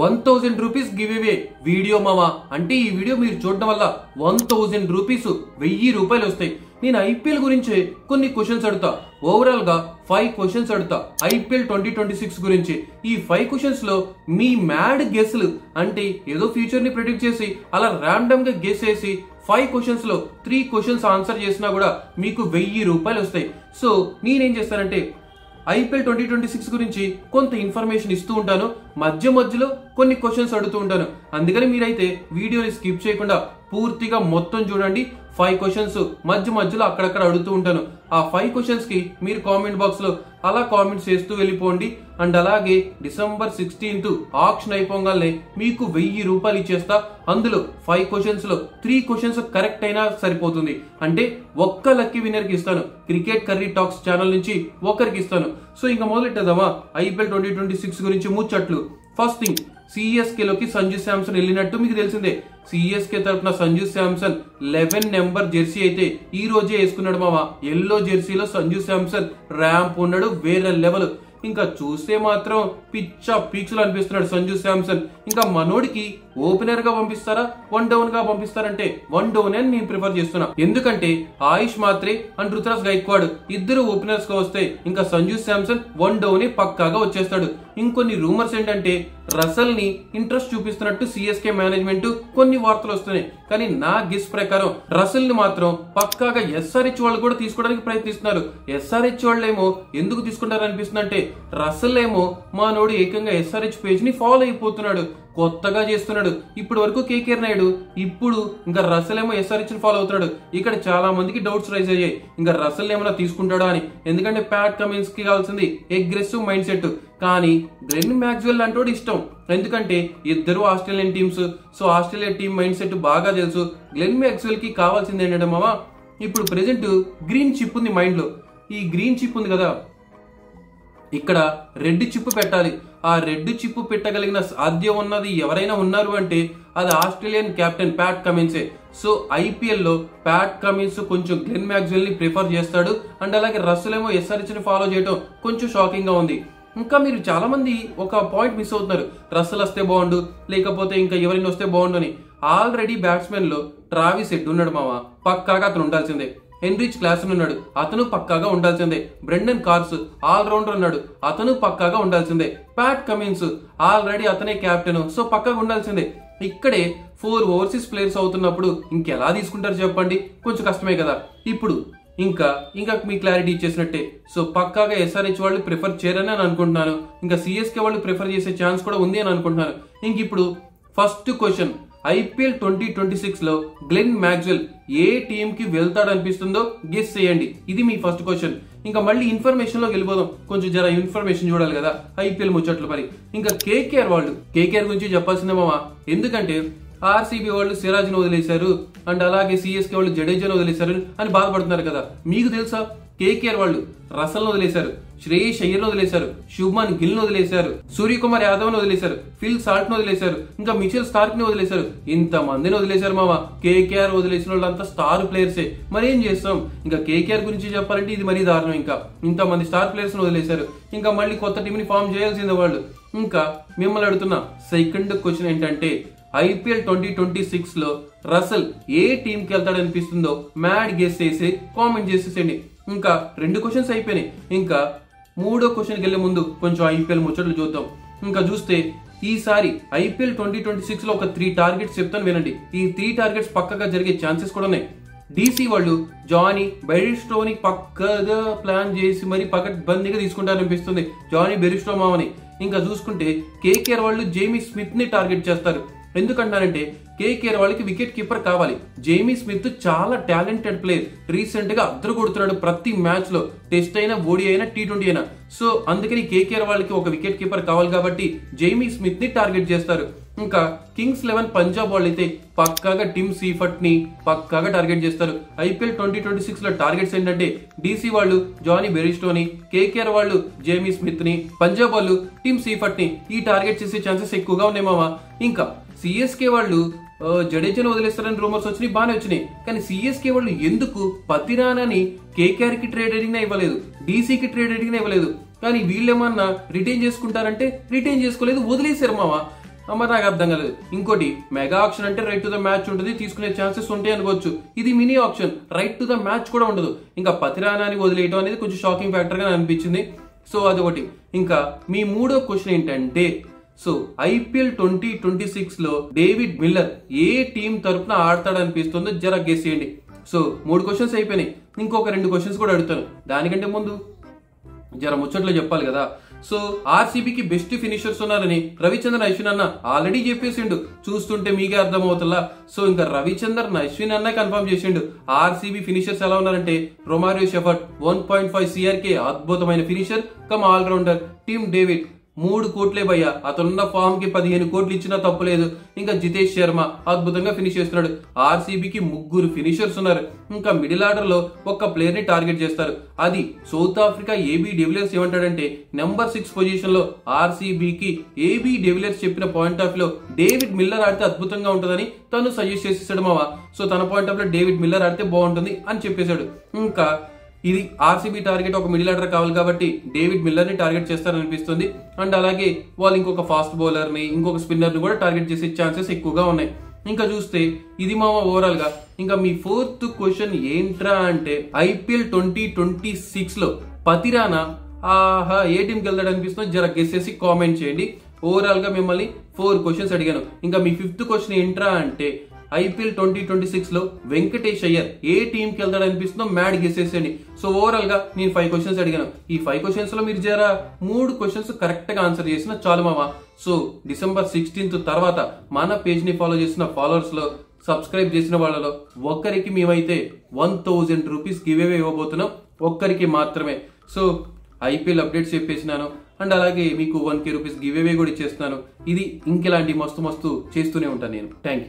1000 rupees give away video మావా. అంటే ఈ వీడియో మీరు చూడడం వల్ల 1000 రూపీస్ 1000 రూపాయలు వస్తాయి. నేను ఐపీఎల్ గురించి కొన్ని క్వశ్చన్స్ అడుగుతా. ఓవరాల్ గా 5 క్వశ్చన్స్ అడుగుతా ఐపీఎల్ 2026 గురించి. ఈ 5 క్వశ్చన్స్ లో మీ మ్యాడ్ గెస్లు అంటే ఏదో ఫ్యూచర్ ని ప్రిడిక్ట్ చేసి అలా ర్యాండమ్ గా గెస్ చేసి 5 క్వశ్చన్స్ లో 3 క్వశ్చన్స్ ఆన్సర్ చేసినా కూడా మీకు 1000 రూపాయలు వస్తాయి. సో నేనేం చేస్తానంటే ఐపీఎల్ 2026 గురించి కొంత ఇన్ఫర్మేషన్ ఇస్తూ ఉంటాను, మధ్యలో కొన్ని క్వశ్చన్స్ అడుగుతూ ఉంటాను. అందుకని మీరైతే వీడియోని స్కిప్ చేయకుండా పూర్తిగా మొత్తం చూడండి. 5 క్వశ్చన్స్ మధ్యలో అక్కడక్కడ అడుగుతూ ఉంటాను. ఆ 5 క్వశ్చన్స్ కి మీరు కామెంట్ బాక్స్ లో అలా కామెంట్స్ చేస్తూ వెళ్ళిపోండి. అండ్ అలాగే December 16th ఆక్షన్ అయిపోగానే మీకు 1000 రూపాయలు ఇచ్చేస్తా. అందులో 5 క్వశ్చన్స్ లో 3 క్వశ్చన్స్ కరెక్ట్ అయినా సరిపోతుంది. అంటే ఒక్క లక్కీ విన్నర్ కి ఇస్తాను. క్రికెట్ కర్రీ టాక్స్ ఛానల్ నుంచి ఒకరికి ఇస్తాను. సో ఇంకా మొదలెట్టేద్దామా ఐపీఎల్ 2026 గురించి ముచ్చట్లు. ఫస్ట్ థింగ్, సిఎస్కే లోకి సంజు శాంసన్ వెళ్ళినట్టు మీకు తెలిసిందే. సిఎస్కే తరఫున సంజు శాంసన్ 11 నెంబర్ జెర్సీ అయితే ఈ రోజే వేసుకున్నాడు మామ. ఎల్లో జెర్సీలో సంజు శాంసన్ ర్యాంప్ ఉన్నాడు, వేరే లెవెల్. ఇంకా చూస్తే మాత్రం పీక్స్ లో అనిపిస్తున్నాడు సంజు శాంసన్. ఇంకా మనోడికి ఓపెనర్ గా పంపిస్తారా, 1 డౌన్ గా పంపిస్తారంటే 1 డౌన్ అని నేను ప్రిఫర్ చేస్తున్నా. ఎందుకంటే ఆయుష్ మాత్రే అండ్ రుతురాజ్ గైక్వాడ్ ఇద్దరు ఓపెనర్స్ గా వస్తే ఇంకా సంజు శాంసన్ 1 డౌన్ పక్కాగా వచ్చేస్తాడు. ఇంకొన్ని రూమర్స్ ఏంటంటే రసల్ ని ఇంట్రెస్ట్ చూపిస్తున్నట్టు సిఎస్కే మేనేజ్మెంట్ కొన్ని వార్తలు వస్తున్నాయి. కానీ నా గెస్ ప్రకారం రసల్ ని మాత్రం పక్కాగా ఎస్ఆర్హెచ్ వాళ్ళు కూడా తీసుకోవడానికి ప్రయత్నిస్తున్నారు. ఎస్ఆర్హెచ్ వాళ్ళు ఏమో ఎందుకు తీసుకుంటారు అనిపిస్తుంది అంటే రసల్ ఏమో మా నోడు ఏకంగా ఎస్ఆర్హెచ్ పేజ్ ని ఫాలో అయిపోతున్నాడు, కొత్తగా చేస్తున్నాడు. ఇప్పటి వరకు కేకేఆర్ నాయుడు, ఇప్పుడు ఇంకా రసల్ ఏమో ఎస్ఆర్హెచ్ ని ఫాలో అవుతున్నాడు. ఇక్కడ చాలా మందికి డౌట్స్ రైజ్ అయ్యాయి ఇంకా రసల్ ఏమైనా తీసుకుంటాడా అని. ఎందుకంటే ప్యాట్ కమిన్స్ కి కావాల్సింది అగ్రెసివ్ మైండ్ సెట్. కానీ గ్లెన్ మ్యాక్స్వెల్ అంటోడు ఇష్టం, ఎందుకంటే ఇద్దరు Australian teams. So Australia team mind set బాగా తెలుసు. గ్లెన్ మ్యాక్స్వెల్ కి కావాల్సింది ఏంటంటే మామ, ఇప్పుడు ప్రెసెంట్ గ్రీన్ చిప్ ఉంది మైండ్ లో. ఈ గ్రీన్ చిప్ ఉంది కదా, ఇక్కడ రెడ్ చిప్ పెట్టాలి. ఆ రెడ్ చిప్ పెట్టగలిగిన సాధ్యం ఉన్నది ఎవరైనా ఉన్నారు అంటే అది ఆస్ట్రేలియన్ కెప్టెన్ ప్యాట్ కమిన్సే. సో ఐపీఎల్ లో ప్యాట్ కమిన్స్ కొంచెం గ్లెన్ మ్యాక్స్వెల్ ని ప్రిఫర్ చేస్తాడు. అండ్ అలాగే రసల్ ఏమో ఎస్ఆర్హెచ్ ని ఫాలో చేయడం కొంచెం షాకింగ్ గా ఉంది. ఇంకా మీరు చాలా మంది ఒక పాయింట్ మిస్ అవుతున్నారు, రసల్ వస్తే బాగుండు లేకపోతే ఇంకా ఎవరైనా వస్తే బాగుండు అని. ఆల్రెడీ బ్యాట్స్మెన్ లో ట్రావిస్ హెడ్ ఉన్నాడు మామ, పక్కాగా అతను ఉండాల్సిందే. హెన్రిచ్ క్లాసన్ ఉన్నాడు, అతను పక్కాగా ఉండాల్సిందే. బ్రెండన్ కార్స్ ఆల్ రౌండర్ ఉన్నాడు, అతను పక్కాగా ఉండాల్సిందే. ప్యాట్ కమిన్స్ ఆల్రెడీ అతనే కెప్టెన్, సో పక్కాగా ఉండాల్సిందే. ఇక్కడే 4 ఓవర్సీస్ ప్లేయర్స్ అవుతున్నప్పుడు ఇంకెలా తీసుకుంటారు చెప్పండి, కొంచెం కష్టమే కదా. ఇప్పుడు ఇంకా మీ క్లారిటీ ఇచ్చేసినట్టే. సో పక్కాగా ఎస్ఆర్హెచ్ వాళ్ళు ప్రిఫర్ చేయరని అని అనుకుంటున్నాను. ఇంకా సిఎస్కే వాళ్ళు ప్రిఫర్ చేసే ఛాన్స్ కూడా ఉంది అని అనుకుంటున్నాను. ఇంక ఇప్పుడు ఫస్ట్ క్వశ్చన్, ఐపీఎల్ 2026 లో గ్లెన్ మ్యాక్స్వెల్ ఏ టీం కి వెళ్తాడనిపిస్తుందో గెస్ చేయండి. ఇది మీ ఫస్ట్ క్వశ్చన్. ఇంకా మళ్ళీ ఇన్ఫర్మేషన్ లోకి వెళ్ళిపోదాం. కొంచెం జర ఇన్ఫర్మేషన్ చూడాలి కదా ఐపీఎల్ ముచ్చట్లు. మరి ఇంకా కేకేఆర్ గురించి చెప్పాల్సిందే మామ. ఎందుకంటే ఆర్సీబీ వాళ్ళు సిరాజ్ ను వదిలేశారు అండ్ అలాగే సిఎస్కే వాళ్ళు జడేజాను వదిలేశారు అని బాధపడుతున్నారు కదా. మీకు తెలుసా కేకేఆర్ వాళ్ళు రసల్ ను వదిలేశారు, శ్రేయస్ అయ్యర్ ను వదిలేశారు, శుభ్మన్ గిల్ ను వదిలేశారు, సూర్యకుమార్ యాదవ్ ను వదిలేశారు, ఫిల్ సాల్ట్ ను వదిలేశారు, ఇంకా మిచెల్ స్టార్క్ ని వదిలేశారు. ఇంత మందిని వదిలేశారు మామ. కేకేఆర్ వదిలేసిన వాళ్ళంతా స్టార్ ప్లేయర్సే. మరి ఏం చేస్తాం, ఇంకా కేకేఆర్ గురించి చెప్పాలంటే ఇది మరీ దారుణం. ఇంకా ఇంతమంది స్టార్ ప్లేయర్స్ ను వదిలేశారు, ఇంకా మళ్ళీ కొత్త టీం ని ఫామ్ చేయాల్సిందే వాళ్ళు. ఇంకా మిమ్మల్ని అడుగుతున్న సెకండ్ క్వశ్చన్ ఏంటంటే ఐపీఎల్ 2026 లో రసల్ ఏ టీం కి వెళ్తాడనిపిస్తుందో మ్యాడ్ గెస్ చేసి కామెంట్ చేసేసేయండి. ఇంకా 2 క్వశ్చన్స్ అయిపోయినాయి. ఇంకా 3వ క్వశ్చన్కి వెళ్లే ముందు కొంచెం ఐపీఎల్ ముచ్చట్లు చూద్దాం. ఇంకా చూస్తే ఈసారి ఐపీఎల్ 2026 లో ఒక 3 టార్గెట్స్ చెప్తాను వినండి. ఈ 3 టార్గెట్స్ పక్కగా జరిగే ఛాన్సెస్ కూడా ఉన్నాయి. డీసీ వాళ్ళు జానీ బెరిస్టోని పక్కగా ప్లాన్ చేసి మరి పకడ్బందీగా తీసుకుంటారనిపిస్తుంది జానీ బెరిస్టో మామని. ఇంకా చూసుకుంటే కేకేఆర్ వాళ్ళు జేమీ స్మిత్ ని టార్గెట్ చేస్తారు. ఎందుకంటారంటే కేకేఆర్ వాళ్ళకి వికెట్ కీపర్ కావాలి. జేమీ స్మిత్ చాలా టాలెంటెడ్ ప్లేయర్, రీసెంట్ గా అద్దరు కొడుతున్నాడు ప్రతి మ్యాచ్ లో, టెస్ట్ అయినా ఓడి అయినా T20 అయినా. సో అందుకని కేకేఆర్ వాళ్ళకి ఒక వికెట్ కీపర్ కావాలి కాబట్టి జేమీ స్మిత్ ని టార్గెట్ చేస్తారు. ఇంకా కింగ్స్ 11 పంజాబ్ వాళ్ళు అయితే పక్కాగా టిమ్ సీఫర్ట్ ని పక్కాగా టార్గెట్ చేస్తారు. ఐపీఎల్ 2026 లో టార్గెట్స్ ఏంటంటే డీసీ వాళ్ళు జానీ బెరిస్టోని, కేకేఆర్ వాళ్ళు జేమీ స్మిత్ ని, పంజాబ్ వాళ్ళు టిమ్ సీఫర్ట్ ని ఈ టార్గెట్ చేసే ఛాన్సెస్ ఎక్కువగా ఉన్నాయి మామ. ఇంకా సిఎస్కే వాళ్ళు జడేజాను వదిలేస్తారని రూమర్స్ వచ్చినాయి, బాగానే వచ్చినాయి. కానీ సిఎస్కే వాళ్ళు ఎందుకు పతిరానని కేకేఆర్ కి ట్రేడ్ అడిగినా ఇవ్వలేదు, డీసీకి ట్రేడ్ అడిగినా ఇవ్వలేదు. కానీ వీళ్ళేమన్నా రిటైన్ చేసుకుంటారంటే రిటైన్ చేసుకోలేదు, వదిలేశారు మామ. మరి నాకు అర్థం కాలేదు. ఇంకోటి మెగా ఆప్షన్ అంటే రైట్ టు ద మ్యాచ్ ఉంటుంది, తీసుకునే ఛాన్సెస్ ఉంటాయి అనుకోవచ్చు. ఇది mini option, right to the match కూడా ఉండదు. ఇంకా పతిరానాని వదిలేయటం అనేది కొంచెం షాకింగ్ ఫ్యాక్టర్ గా అనిపించింది. సో అదొకటి. ఇంకా మీ మూడో క్వశ్చన్ ఏంటంటే, సో IPL 2026 లో డేవిడ్ మిల్లర్ ఏ టీం తరపున ఆడతాడనిపిస్తుందో జర గెస్ చేయండి. సో 3 క్వశ్చన్స్ అయిపోయినాయి, ఇంకొక 2 క్వశ్చన్స్ కూడా అడుగుతాను. దానికంటే ముందు జర ముచ్చట్లో చెప్పాలి కదా. సో RCBకి బెస్ట్ ఫినిషర్స్ ఉన్నారని రవిచంద్రన్ అశ్విన్ అన్న ఆల్రెడీ చెప్పేసిండు, చూస్తుంటే మీకే అర్థమవుతుందా. సో ఇంకా రవిచంద్రన్ అశ్విన్ అన్న కన్ఫర్మ్ చేసిండు RCB ఫినిషర్స్ ఎలా ఉన్నారంటే, రొమారియో షెఫర్డ్ 1.5 CRK అద్భుతమైన finisher cum all-rounder. Team David 3 కోట్లే భయ్య, అతనున్న ఫామ్ కి 15 కోట్లు ఇచ్చినా తప్పులేదు. ఇంకా జితేష్ శర్మ అద్భుతంగా ఫినిష్ చేస్తున్నాడు. RCBకి 3 ఫినిషర్స్ ఉన్నారు. ఇంకా మిడిల్ ఆర్డర్ లో ఒక ప్లేయర్ ని టార్గెట్ చేస్తారు, అది సౌత్ ఆఫ్రికా AB డివిలియర్స్. ఏమంటాడంటే నెంబర్ 6 పొజిషన్ లో RCBకి AB డివిలియర్స్ చెప్పిన పాయింట్ ఆఫ్ లో డేవిడ్ మిల్లర్ ఆడితే అద్భుతంగా ఉంటుందని తను సజెస్ట్ చేసేసాడు మావా. సో తన పాయింట్ ఆఫ్ లో డేవిడ్ మిల్లర్ ఆడితే బాగుంటుంది అని చెప్పేశాడు. ఇంకా ఇది RCB టార్గెట్ ఒక మిడిల్ ఆర్డర్ కావాలి కాబట్టి డేవిడ్ మిల్లర్ ని టార్గెట్ చేస్తారనిపిస్తుంది. అండ్ అలాగే వాళ్ళు ఇంకొక ఫాస్ట్ బౌలర్ ని, ఇంకొక స్పిన్నర్ ని కూడా టార్గెట్ చేసే ఛాన్సెస్ ఎక్కువగా ఉన్నాయి. ఇంకా చూస్తే ఇది మామ ఓవరాల్ గా. ఇంకా మీ 4th క్వశ్చన్ ఏంట్రా అంటే, IPL 2026 లో పతిరానా ఏ టీంకి వెళ్తాడు అనిపిస్తుందో జర గెస్ చేసి కామెంట్ చేయండి. ఓవరాల్ గా మిమ్మల్ని 4 క్వశ్చన్స్ అడిగాను. ఇంకా మీ 5th క్వశ్చన్ ఏంట్రా అంటే, IPL 2026 లో వెంకటేష్ అయ్యర్ ఏ టీంకి వెళ్తాడు అనిపిస్తుందో మ్యాడ్ గెస్ చేసేయండి. సో ఓవరాల్ గా నేను 5 క్వశ్చన్స్ అడిగాను. ఈ 5 క్వశ్చన్స్ లో మీరు జర 3 క్వశ్చన్స్ కరెక్ట్ గా ఆన్సర్ చేసిన చాలు మామ. సో December 16th తర్వాత మన పేజ్ ని ఫాలో చేసిన ఫాలోవర్స్ లో, సబ్స్క్రైబ్ చేసిన వాళ్ళలో ఒక్కరికి మేమైతే 1000 రూపీస్ గివ్ అవే ఇవ్వబోతున్నాం, ఒక్కరికి మాత్రమే. సో IPL అప్డేట్స్ చెప్పేసినాను. అండ్ అలాగే మీకు 1K రూపీస్ గివ్ అవే కూడా ఇచ్చేస్తున్నాను. ఇది ఇంకెలాంటి మస్తు చేస్తూనే ఉంటాను నేను. Thank you.